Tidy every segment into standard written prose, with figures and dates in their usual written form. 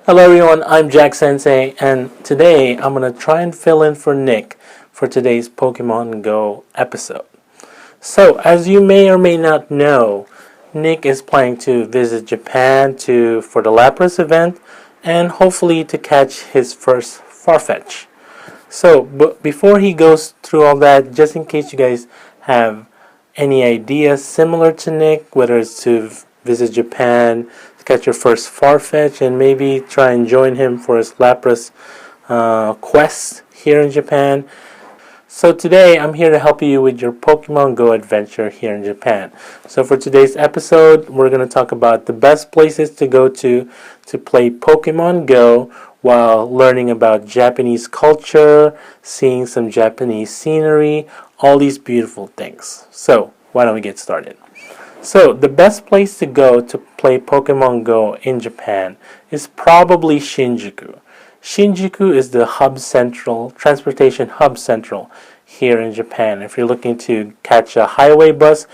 Hello everyone, I'm Jack Sensei, and today I'm going to try and fill in for Nick for today's Pokemon Go episode. So, as you may or may not know, Nick is planning to visit Japan for the Lapras event and hopefully to catch his first Farfetch. So, but before he goes through all that, just in case you guys have any ideas similar to Nick, whether it's to visit Japan, to catch your first Farfetch, and maybe try and join him for his Lapras quest here in Japan. So today I'm here to help you with your Pokemon Go adventure here in Japan. So for today's episode, we're going to talk about the best places to go to play Pokemon Go while learning about Japanese culture, seeing some Japanese scenery, all these beautiful things. So why don't we get started? So the best place to go to play Pokemon Go in Japan is probably Shinjuku. Shinjuku is the transportation hub central here in Japan. If you're looking to catch a highway bus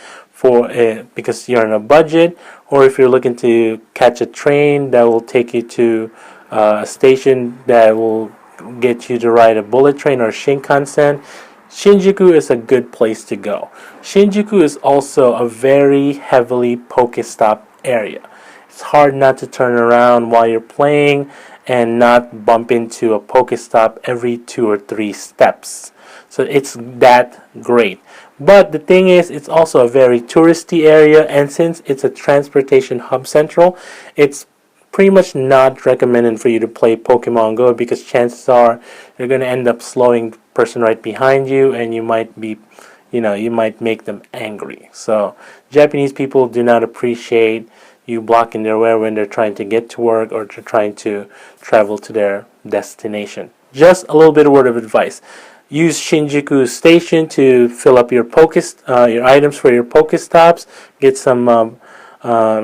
because you're on a budget, or if you're looking to catch a train that will take you to a station that will get you to ride a bullet train or Shinkansen, Shinjuku is a good place to go. Shinjuku is also a very heavily Pokestop area. It's hard not to turn around while you're playing and not bump into a Pokestop every 2 or 3 steps. So it's that great. But the thing is, it's also a very touristy area, and since it's a transportation hub central, it's pretty much not recommended for you to play Pokemon Go because chances are you're going to end up slowing the person right behind you, and you might make them angry. So Japanese people do not appreciate you blocking their way when they're trying to get to work or they're trying to travel to their destination. Just a little bit of word of advice. Use Shinjuku Station to fill up your items for your Pokestops. Get some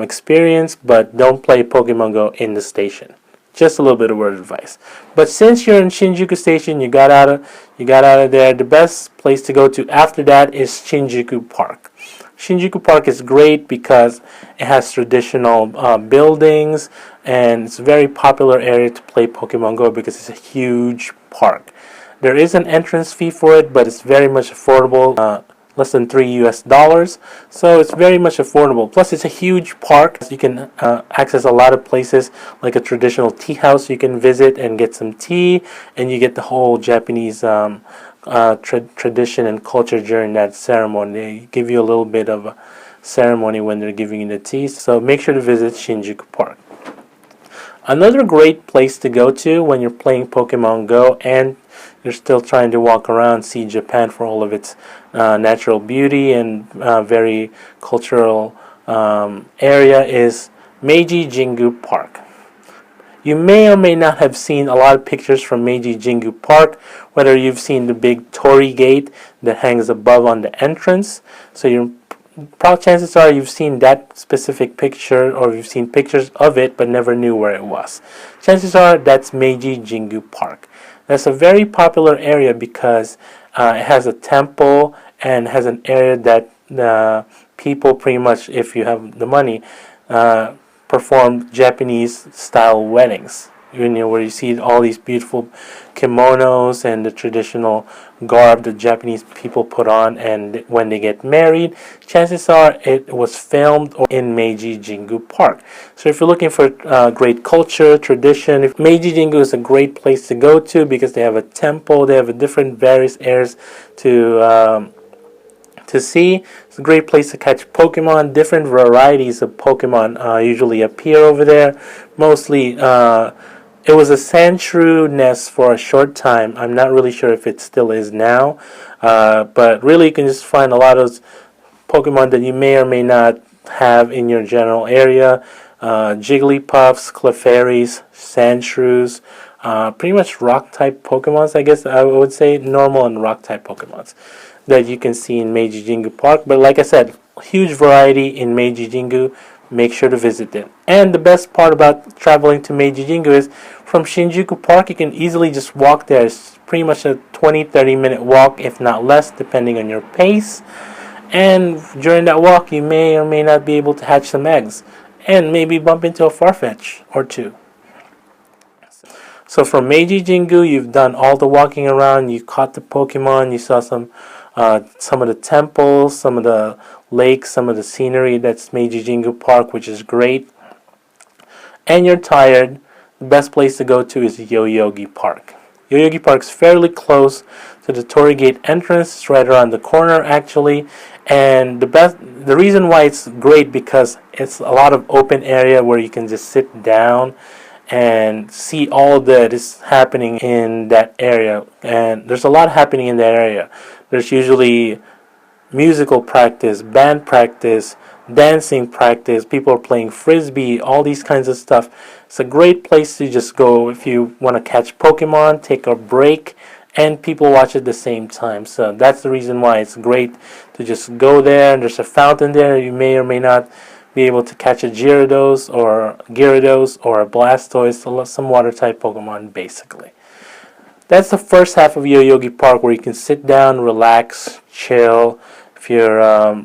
experience, but don't play Pokemon Go in the station. Just a little bit of word of advice. But since you're in Shinjuku Station, you got out of there. The best place to go to after that is Shinjuku Park. Shinjuku Park is great because it has traditional buildings, and it's a very popular area to play Pokemon Go because it's a huge park. There is an entrance fee for it, but it's very much affordable. Less than $3, so it's very much affordable. Plus, it's a huge park. You can access a lot of places, like a traditional tea house you can visit and get some tea, and you get the whole Japanese tradition and culture during that ceremony. They give you a little bit of a ceremony when they're giving you the tea, so make sure to visit Shinjuku Park. Another great place to go to when you're playing Pokemon Go and you're still trying to walk around, see Japan for all of its natural beauty and very cultural area is Meiji Jingu Park. You may or may not have seen a lot of pictures from Meiji Jingu Park, whether you've seen the big torii gate that hangs above on the entrance. So chances are you've seen that specific picture, or you've seen pictures of it but never knew where it was. Chances are that's Meiji Jingu Park. That's a very popular area because it has a temple and has an area that people pretty much, if you have the money, perform Japanese style weddings. Where you see all these beautiful kimonos and the traditional garb that Japanese people put on, and when they get married, chances are it was filmed in Meiji Jingu Park. So if you're looking for great culture, tradition, Meiji Jingu is a great place to go to because they have a temple, they have a different various areas to see. It's a great place to catch Pokemon. Different varieties of Pokemon usually appear over there. Mostly it was a sandshrew nest for a short time. I'm not really sure if it still is now. But really you can just find a lot of those Pokemon that you may or may not have in your general area. Jigglypuffs, Clefairies, Sandshrews, pretty much rock-type Pokemons, I guess I would say. Normal and rock-type Pokemons that you can see in Meiji Jingu Park. But like I said, huge variety in Meiji Jingu. Make sure to visit it. And the best part about traveling to Meiji Jingu is from Shinjuku Park, you can easily just walk there. It's pretty much a 20-30 minute walk, if not less, depending on your pace. And during that walk, you may or may not be able to hatch some eggs and maybe bump into a Farfetch or two. So from Meiji Jingu, you've done all the walking around. You caught the Pokemon. You saw some of the temples, some of the lakes, some of the scenery. That's Meiji Jingu Park, which is great. And you're tired. The best place to go to is Yoyogi Park. Yoyogi Park's fairly close to the Torii Gate entrance. It's right around the corner, actually. And the reason why it's great because it's a lot of open area where you can just sit down and see all that is happening in that area. And there's a lot happening in that area. There's usually musical practice, band practice, dancing practice, people are playing frisbee, all these kinds of stuff. It's a great place to just go if you want to catch Pokemon, take a break, and people watch at the same time. So that's the reason why it's great to just go there. And there's a fountain there. You may or may not be able to catch a Gyarados or a Blastoise, some water type Pokemon basically. That's the first half of Yoyogi Park where you can sit down, relax, chill if you're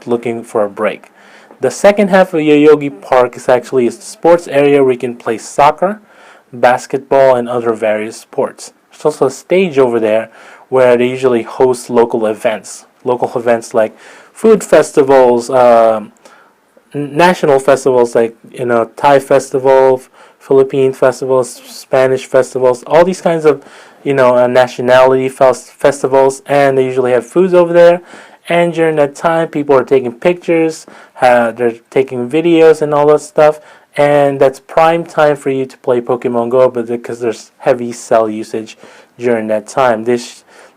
looking for a break. The second half of Yoyogi Park is actually a sports area where you can play soccer, basketball, and other various sports. There's also a stage over there where they usually host local events. Local events like food festivals, national festivals like Thai festival, Philippine festivals, Spanish festivals, all these kinds of nationality festivals, and they usually have foods over there. And during that time, people are taking pictures, they're taking videos and all that stuff, and that's prime time for you to play Pokemon Go, but because there's heavy cell usage during that time. The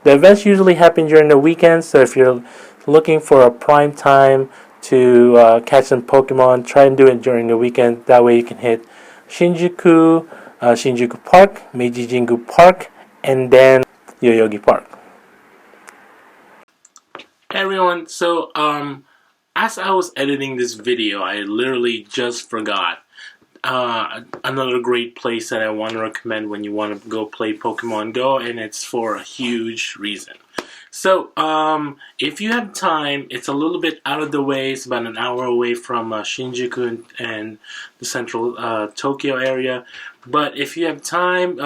events usually happen during the weekend, so if you're looking for a prime time to catch some Pokemon, try and do it during the weekend. That way you can hit Shinjuku Park, Meiji Jingu Park, and then Yoyogi Park. Hey everyone, so as I was editing this video, I literally just forgot another great place that I want to recommend when you want to go play Pokemon Go, and it's for a huge reason. So, if you have time, it's a little bit out of the way. It's about an hour away from Shinjuku and the central Tokyo area. But if you have time,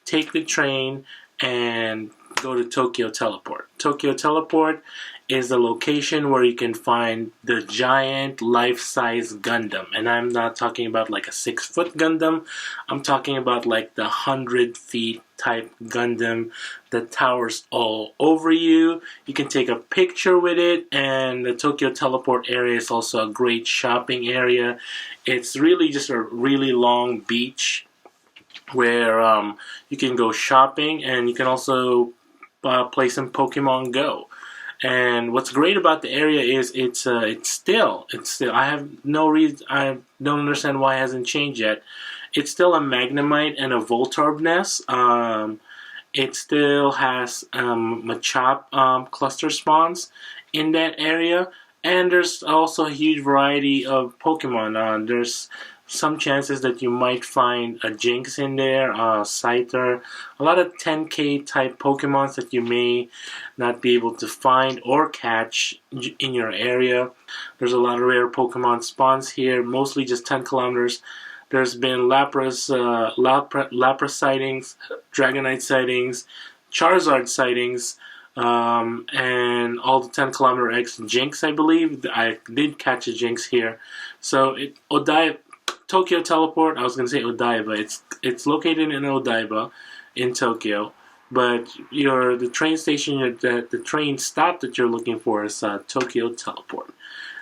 take the train and go to Tokyo Teleport. Tokyo Teleport is the location where you can find the giant life-size Gundam. And I'm not talking about like a 6-foot Gundam. I'm talking about like the 100 feet type Gundam that towers all over you. You can take a picture with it, and the Tokyo Teleport area is also a great shopping area. It's really just a really long beach where you can go shopping, and you can also play some Pokemon Go. And what's great about the area is it's still I have no reason, I don't understand why it hasn't changed yet. It's still a Magnemite and a Voltorb nest. It still has Machop cluster spawns in that area, and there's also a huge variety of Pokemon. There's some chances that you might find a Jinx in there, Scyther, a lot of 10k type Pokemons that you may not be able to find or catch in your area. There's a lot of rare Pokemon spawns here, mostly just 10 kilometers. There's been Lapras sightings, Dragonite sightings, Charizard sightings, and all the 10-kilometer X Jinx, I believe. I did catch a Jinx here. So Tokyo Teleport, I was going to say Odaiba. It's located in Odaiba in Tokyo, but the train station, the train stop that you're looking for is Tokyo Teleport.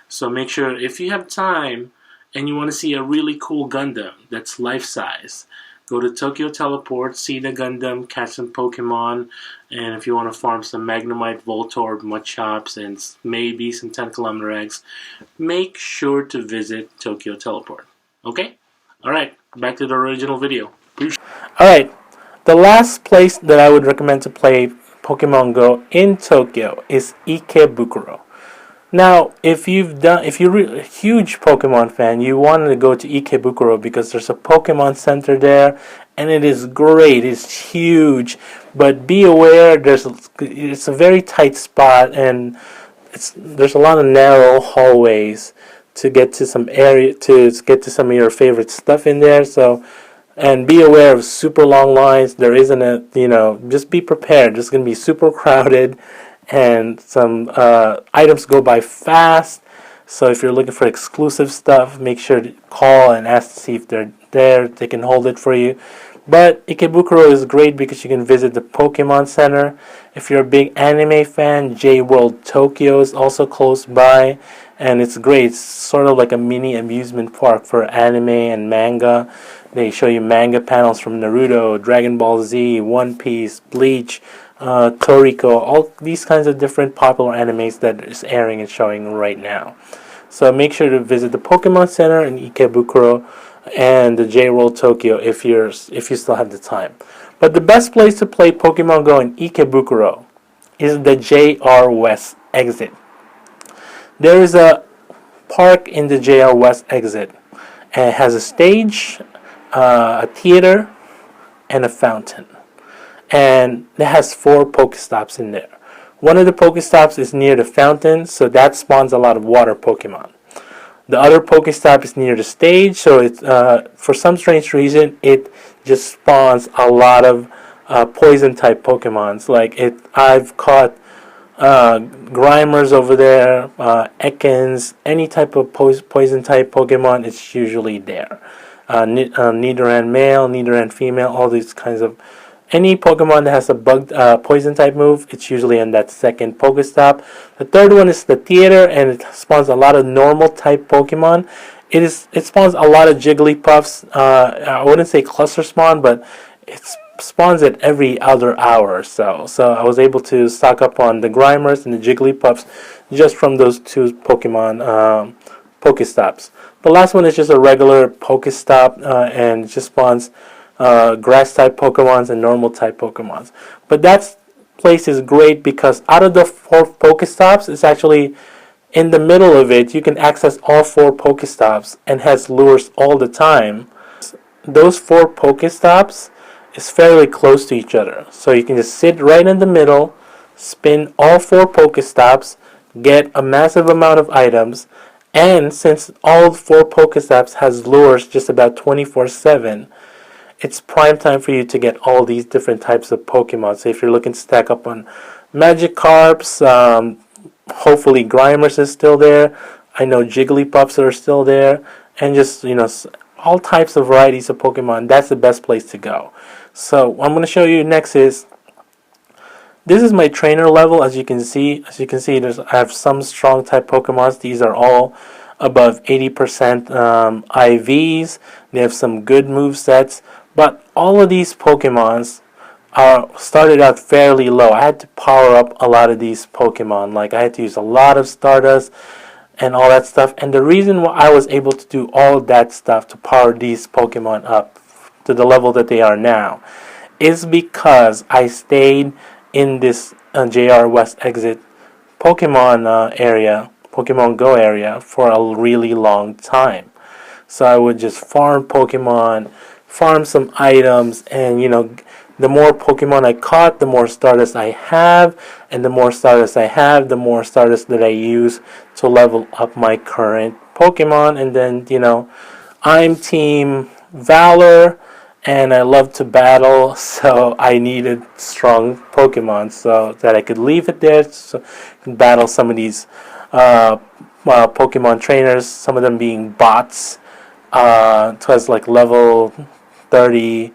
So make sure, if you have time and you want to see a really cool Gundam that's life-size, go to Tokyo Teleport, see the Gundam, catch some Pokemon, and if you want to farm some Magnemite, Voltorb, Machops, and maybe some 10-kilometer eggs, make sure to visit Tokyo Teleport. Okay? Alright, back to the original video. Alright, the last place that I would recommend to play Pokemon Go in Tokyo is Ikebukuro. Now, if you're a huge Pokemon fan, you wanted to go to Ikebukuro because there's a Pokemon Center there, and it is great. It's huge, but be aware it's a very tight spot, and there's a lot of narrow hallways to get to some area, to get to some of your favorite stuff in there. So And be aware of super long lines. There isn't a, just be prepared. It's going to be super crowded, and some items go by fast. So if you're looking for exclusive stuff, make sure to call and ask to see if they're there. They can hold it for you. But Ikebukuro is great because you can visit the Pokemon Center. If you're a big anime fan, J World Tokyo is also close by, and it's great. It's sort of like a mini amusement park for anime and manga. They show you manga panels from Naruto, Dragon Ball Z, One Piece, Bleach, Toriko, all these kinds of different popular animes that is airing and showing right now. So make sure to visit the Pokemon Center in Ikebukuro and the J World Tokyo if you still have the time. But the best place to play Pokemon Go in Ikebukuro is the JR West exit. There is a park in the JR West exit, and it has a stage, a theater, and a fountain. And it has 4 Pokestops in there. One of the Pokestops is near the fountain, so that spawns a lot of water Pokemon. The other Pokestop is near the stage, so it's for some strange reason it just spawns a lot of poison type Pokemons. Like I've caught Grimers over there, Ekans, any type of poison type Pokemon. It's usually there. Nidoran male, Nidoran female, all these kinds of. Any Pokemon that has a bug poison type move, it's usually in that second Pokestop. The third one is the theater, and it spawns a lot of normal type Pokemon. It spawns a lot of Jigglypuffs. I wouldn't say cluster spawn, but it spawns it every other hour or so. So I was able to stock up on the Grimers and the Jigglypuffs just from those 2 Pokemon Pokestops. The last one is just a regular Pokestop, and it just spawns grass type Pokemons and normal type Pokemons. But that place is great because out of the 4 Pokestops, it's actually in the middle of it. You can access all 4 Pokestops and has lures all the time. Those 4 Pokestops is fairly close to each other, so you can just sit right in the middle, spin all 4 Pokestops, get a massive amount of items, and since all 4 Pokestops has lures just about 24/7. It's prime time for you to get all these different types of Pokemon. So if you're looking to stack up on Magikarps, hopefully Grimers is still there. I know Jigglypuffs are still there. And just, all types of varieties of Pokemon. That's the best place to go. So what I'm going to show you next is, this is my trainer level. As you can see, I have some strong type Pokemons. These are all above 80% IVs. They have some good move sets. But all of these Pokemons started out fairly low. I had to power up a lot of these Pokemon. Like I had to use a lot of Stardust and all that stuff. And the reason why I was able to do all that stuff to power these Pokemon up to the level that they are now is because I stayed in this JR West exit Pokemon area, Pokemon Go area, for a really long time. So I would just farm Pokemon, farm some items, and the more Pokemon I caught, the more Stardust I have, and the more Stardust I have, the more Stardust that I use to level up my current Pokemon. And then I'm Team Valor, and I love to battle, so I needed strong Pokemon so that I could leave it there so I could battle some of these Pokemon trainers, some of them being bots. It was like level 30,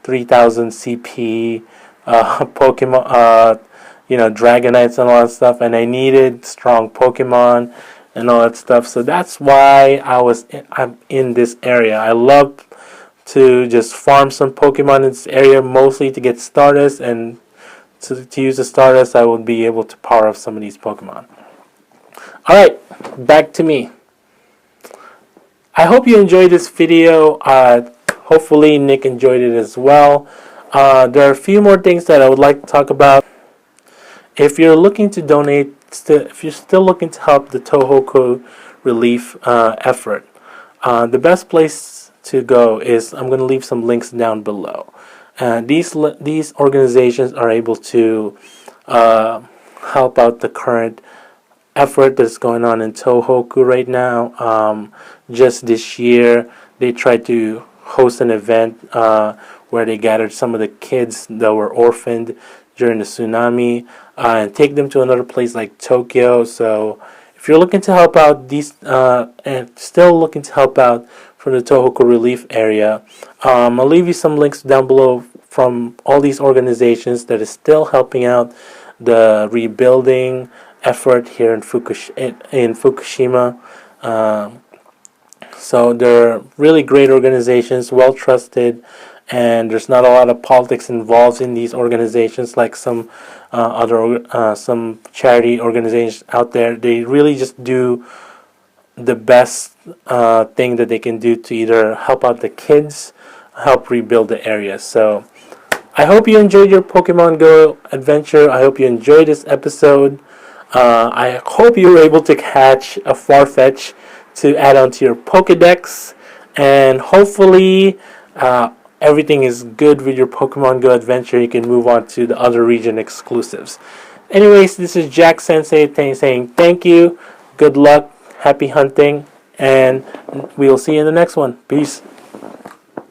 3000 CP Pokemon, Dragonites and all that stuff, and I needed strong Pokemon and all that stuff. So that's why I'm in this area. I love to just farm some Pokemon in this area, mostly to get Stardust, and to use the Stardust, I will be able to power up some of these Pokemon. Alright, back to me. I hope you enjoyed this video. Hopefully Nick enjoyed it as well. There are a few more things that I would like to talk about. If you're looking to donate, if you're still looking to help the Tohoku relief effort, the best place to go is, I'm going to leave some links down below. These organizations are able to help out the current effort that's going on in Tohoku right now. Just this year, they tried to host an event where they gathered some of the kids that were orphaned during the tsunami and take them to another place like Tokyo. So if you're looking to help out these and still looking to help out from the Tohoku relief area, I'll leave you some links down below from all these organizations that is still helping out the rebuilding effort here in Fukushima. So they're really great organizations, well trusted, and there's not a lot of politics involved in these organizations like some some charity organizations out there. They really just do the best thing that they can do to either help out the kids, help rebuild the area. So I hope you enjoyed your Pokemon Go adventure. I hope you enjoyed this episode. I hope you were able to catch a Farfetch'd to add on to your Pokedex, and hopefully everything is good with your Pokemon Go adventure. You can move on to the other region exclusives. Anyways, this is Jack Sensei saying thank you, good luck, happy hunting, and we will see you in the next one. Peace.